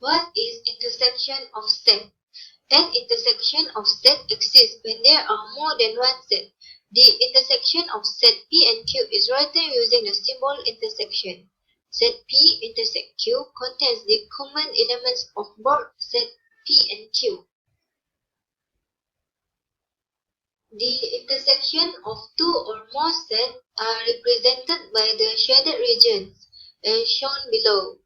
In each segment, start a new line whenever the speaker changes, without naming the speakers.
What is intersection of set? An intersection of set exists when there are more than one set. The intersection of set P and Q is written using the symbol intersection. Set P intersect Q contains the common elements of both set P and Q. The intersection of two or more sets are represented by the shaded regions, as shown below.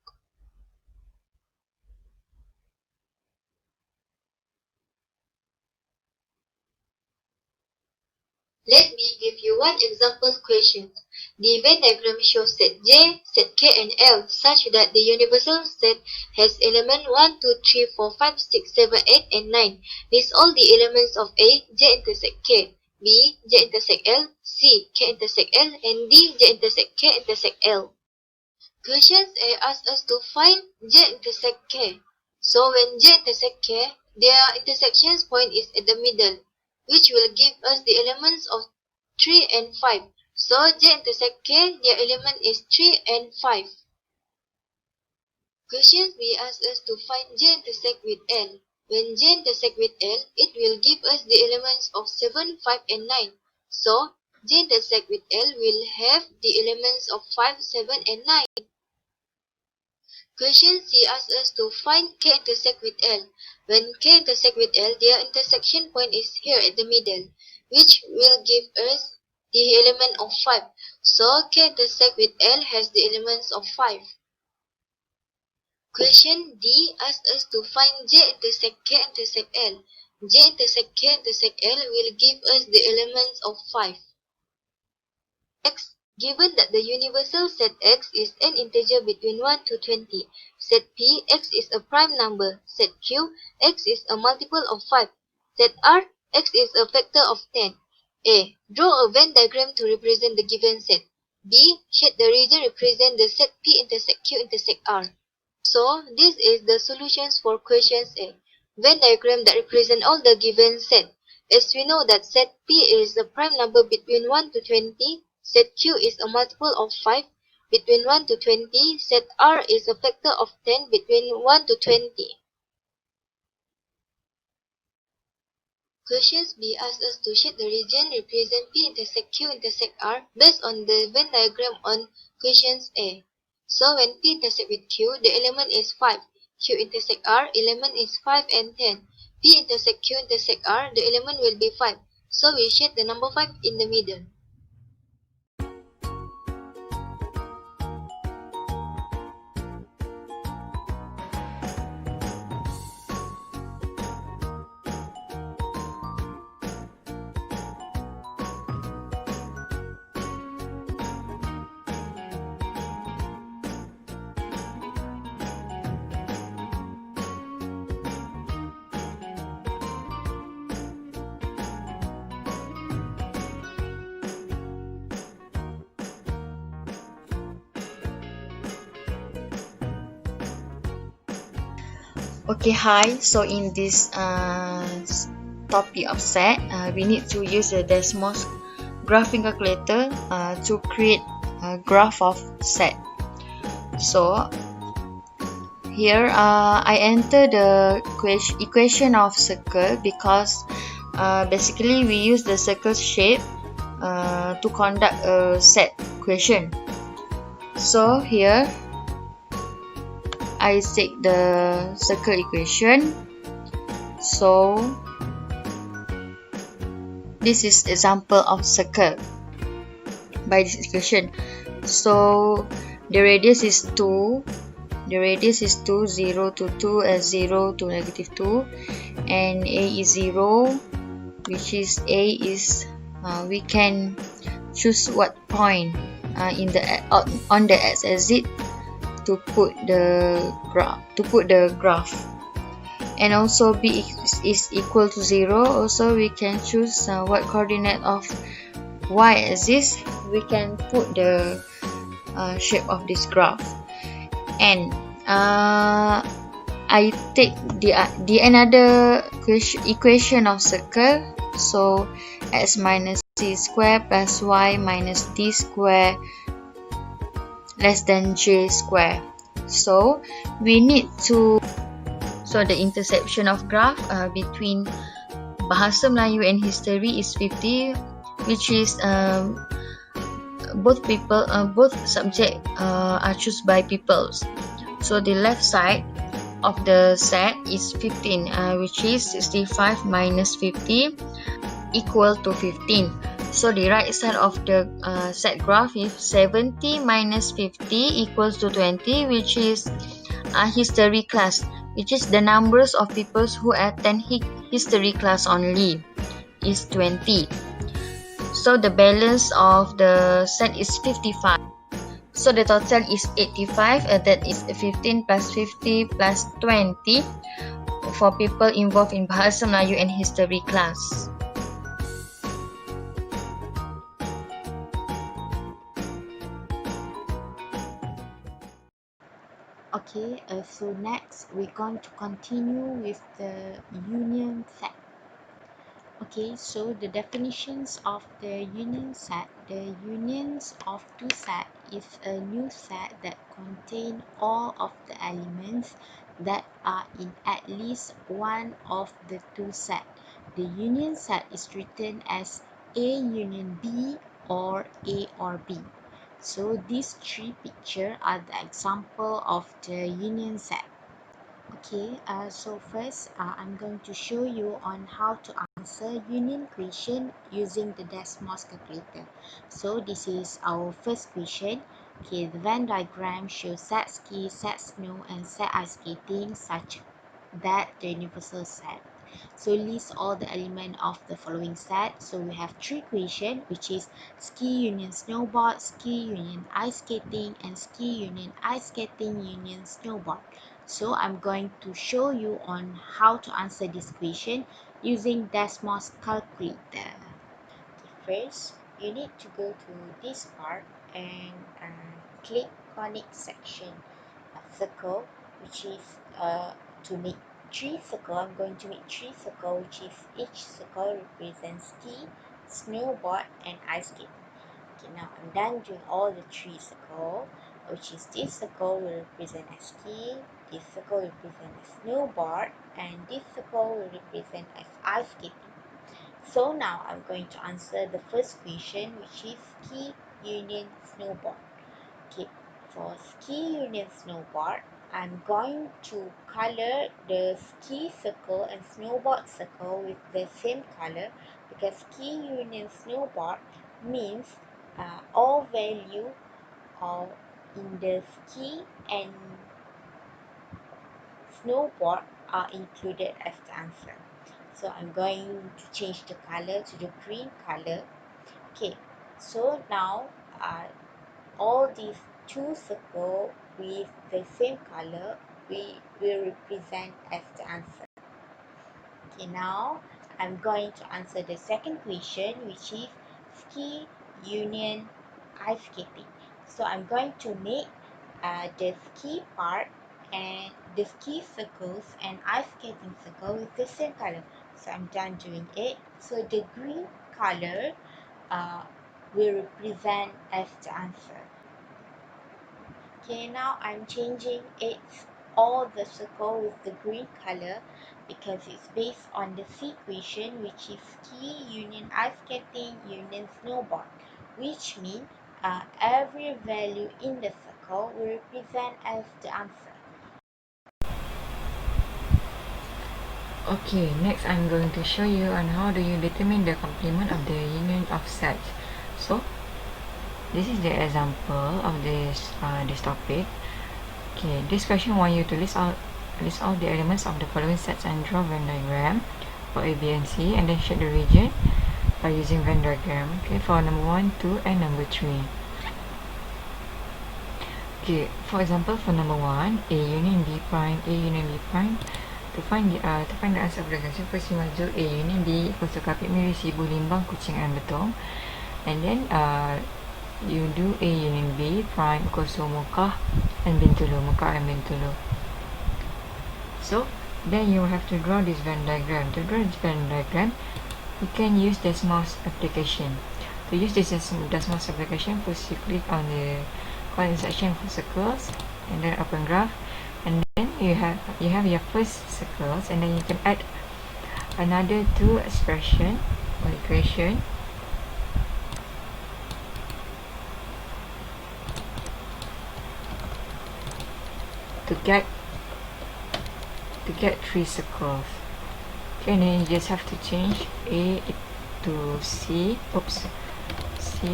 Let me give you one example question. The Venn diagram shows set J, set K and L such that the universal set has element 1, 2, 3, 4, 5, 6, 7, 8 and 9. List all the elements of A, J intersect K, B, J intersect L, C, K intersect L and D, J intersect K intersect L. Questions A asks us to find J intersect K. So when J intersect K, their intersection point is at the middle, which will give us the elements of 3 and 5. So J intersect K, their element is 3 and 5. Questions B asks us to find J intersect with L. When J intersect with L, it will give us the elements of 7, 5 and 9. So J intersect with L will have the elements of 5, 7 and 9. Question C asks us to find K intersect with L. When K intersect with L, their intersection point is here at the middle, which will give us the element of 5. So K intersect with L has the elements of 5. Question D asks us to find J intersect K intersect L. J intersect K intersect L will give us the elements of 5. X. Given that the universal set X is an integer between 1 to 20, set P, X is a prime number, set Q, X is a multiple of 5, set R, X is a factor of 10. A. Draw a Venn diagram to represent the given set. B. Shade the region represent the set P intersect Q intersect R. So, this is the solutions for questions A. Venn diagram that represent all the given set. As we know that set P is a prime number between 1 to 20, set Q is a multiple of 5 between 1 to 20. Set R is a factor of 10 between 1 to 20. Questions B asks us to shade the region represent P intersect Q intersect R based on the Venn diagram on questions A. So when P intersect with Q, the element is 5. Q intersect R, element is 5 and 10. P intersect Q intersect R, the element will be 5. So we shade the number 5 in the middle.
Okay, hi. So in this topic of set, we need to use the DESMOS-Graphing Calculator to create a graph of set. So here I enter the equation of circle because basically we use the circle shape to conduct a set equation. So here I take the circle equation. So this is example of circle by this equation. So the radius is 2. The radius is 2, 0 to 2 as 0 to negative 2, and A is 0, which is A is we can choose what point in the on the x-axis to put the graph, and also B is equal to 0. Also we can choose what coordinate of y-axis we can put the shape of this graph. And I take the another equation of circle. So x minus c square plus y minus d square less than j square. So we need to So the intersection of graph between Bahasa Melayu and history is 50, which is both subject are chosen by peoples. So the left side of the set is 15, which is 65 minus 50 equal to 15. So the right side of the set graph is 70 minus 50 equals to 20, which is history class, which is the numbers of people who attend history class only is 20. So the balance of the set is 55. So the total is 85, that is 15 plus 50 plus 20 for people involved in Bahasa Melayu and history class. Okay, so next we're going to continue with the union set. Okay, so the definitions of the union set. The unions of two sets is a new set that contains all of the elements that are in at least one of the two sets. The union set is written as A union B or A or B. So these three pictures are the example of the union set. Okay, so first I'm going to show you on how to answer union question using the DESMOS calculator. So this is our first question. Okay, the Venn diagram shows set ski, set snow, and set ice skating such that the universal set. So list all the elements of the following set. So we have three questions, which is ski union snowboard, ski union ice skating, and ski union ice skating union snowboard. So I'm going to show you on how to answer this question using DESMOS calculator. First, you need to go to this part and click connect section, circle, which is to make 3 circles. I'm going to make 3 circles, which is each circle represents ski, snowboard, and ice skating. Okay, now I'm done doing all the 3 circles, which is this circle will represent as ski, this circle will represent as snowboard, and this circle will represent as ice skating. So now I'm going to answer the first question, which is ski union snowboard. Okay, for ski union snowboard, I'm going to color the ski circle and snowboard circle with the same color, because ski union snowboard means all value of in the ski and snowboard are included as the answer. So I'm going to change the color to the green color. Okay, so now all these two circles with the same color we will represent as the answer. Okay, now I'm going to answer the second question, which is ski union ice skating. So I'm going to make the ski part and the ski circles and ice skating circle with the same color. So I'm done doing it. So the green color will represent as the answer. Okay, now I'm changing it all the circle with the green color because it's based on the C equation, which is ski union ice skating union snowboard, which means every value in the circle will represent as the answer.
Okay, next I'm going to show you on how do you determine the complement of the union of sets. So this is the example of this topic. Okay, this question wants you to list all the elements of the following sets and draw Venn diagram for A, B, and C, and then show the region by using Venn diagram. Okay, for number 1, 2, and number 3. Okay, for example, for number 1, A union B prime, A union B prime. To find the answer of the question, first you must do A union B equals to kapit miris ibu limbang kucing and betong, and then you do A union B prime equals to Mekah and Bintulu. So then you have to draw this Venn diagram. To draw this Venn diagram, you can use DESMOS application. To use this DESMOS application, first you click on the coordinate section for circles and then open graph, and then you have your first circles, and then you can add another two expression or equation to get three circles. Okay, and then you just have to change A to C, C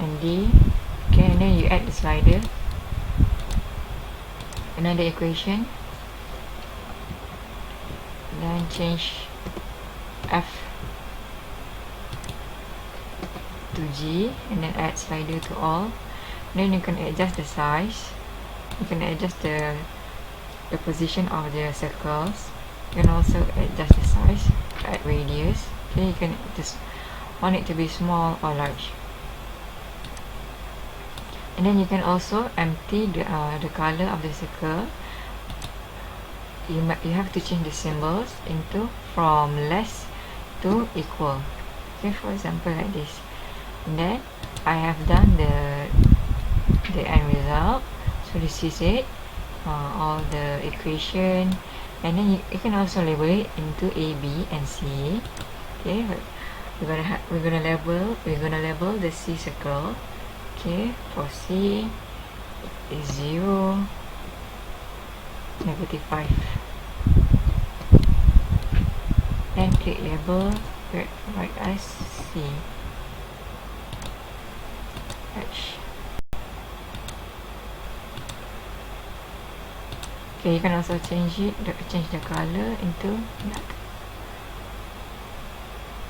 and D. Okay, and then you add the slider, another equation, then change F to G, and then add slider to all. Then you can adjust the size, you can adjust the position of the circles, you can also adjust the size, add radius. Okay, you can just want it to be small or large. And then you can also empty the color of the circle. You have to change the symbols into from less to equal. Okay, for example like this. And then I have done the end result. So this is it, all the equation, and then you can also label it into A, B, and C. Okay, we're gonna label the C circle. Okay, for C is 0, -5. Then click label, write as C H. Okay, you can also change the color into black.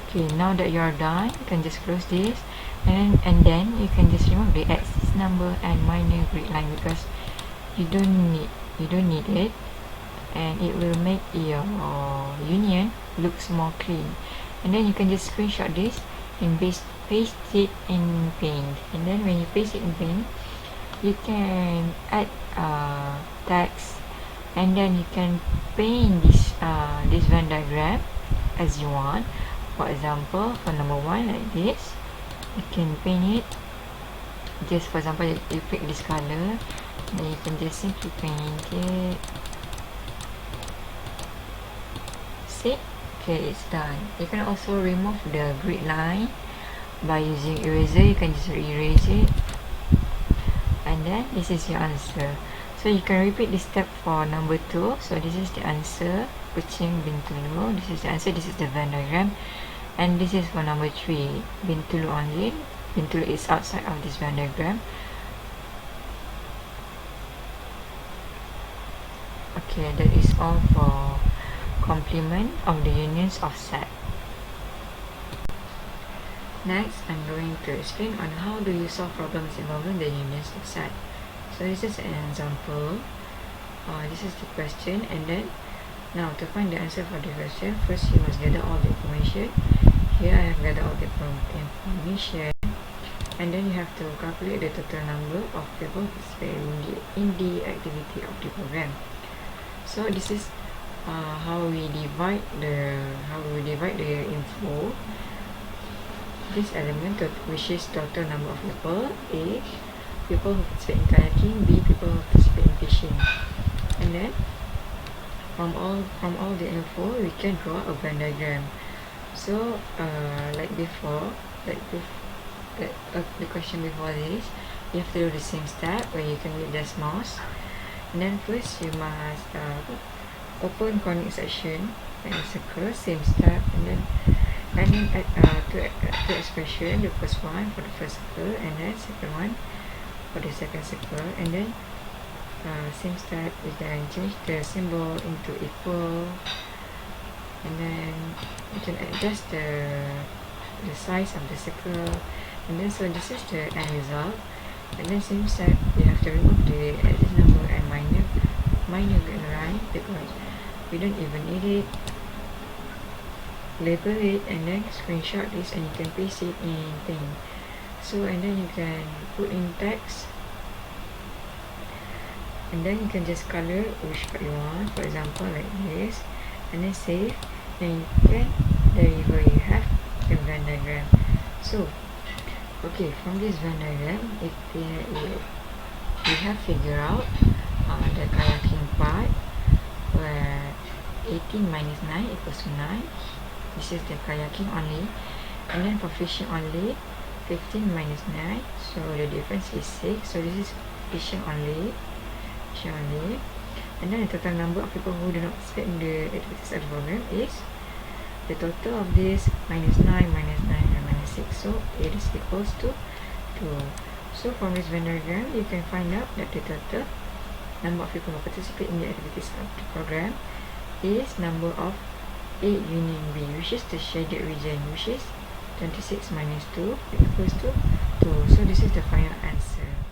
Okay, now that you are done, you can just close this, and then you can just remove the X number and minor grid line because you don't need it, and it will make your union looks more clean. And then you can just screenshot this and paste it in Paint. And then when you paste it in Paint, you can add text, and then you can paint this Venn diagram as you want. For example, for number 1 like this, you can paint it. Just for example, you pick this color, then you can just simply paint it. See? Okay, it's done. You can also remove the grid line by using eraser. You can just erase it, and then this is your answer. So you can repeat this step for number 2. So this is the answer, Kucing Bintulu. This is the answer. This is the Venn diagram, and this is for number 3, Bintulu only. Bintulu is outside of this Venn diagram. Okay, that is all for complement of the unions of set. Next, I'm going to explain on how do you solve problems involving the unions of set. So this is an example. This is the question, and then now to find the answer for the question, first you must gather all the information. Here I have gathered all the information, and then you have to calculate the total number of people participating in the activity of the program. So this is how we divide the info. This element which is total number of people: A, people who participate in kayaking; B, people who participate in fishing. And then from all the info, we can draw a Venn diagram. So like before, the question before this, you have to do the same step where you can use DESMOS. And then first you must open conic section and circle, same step, and then add two expression. The first one for the first circle, and then second one for the second circle, and then same step, we can change the symbol into equal, and then you can adjust the size of the circle, and then so this is the end result. And then same step, you have to remove the X number and minor grid line because we don't even need it. Label it, and then screenshot this, and you can paste it in Paint. So and then you can put in text, and then you can just color which part you want, for example like this, and then save, and there you go, you have the Venn diagram. So okay, from this Venn diagram, we have figured out 15 minus 9 equals to 9. This is the kayaking only. And then for fishing only, 15 minus 9, so the difference is 6. So this is fishing only. And then the total number of people who do not participate in the activities of the program is the total of this minus 9, minus 9, and minus 6. So it is equals to 2. So from this Venn diagram, you can find out that the total number of people who participate in the activities of the program is number of A union B, which is the shaded region, which is 26 minus 2 equals to 2. So this is the final answer.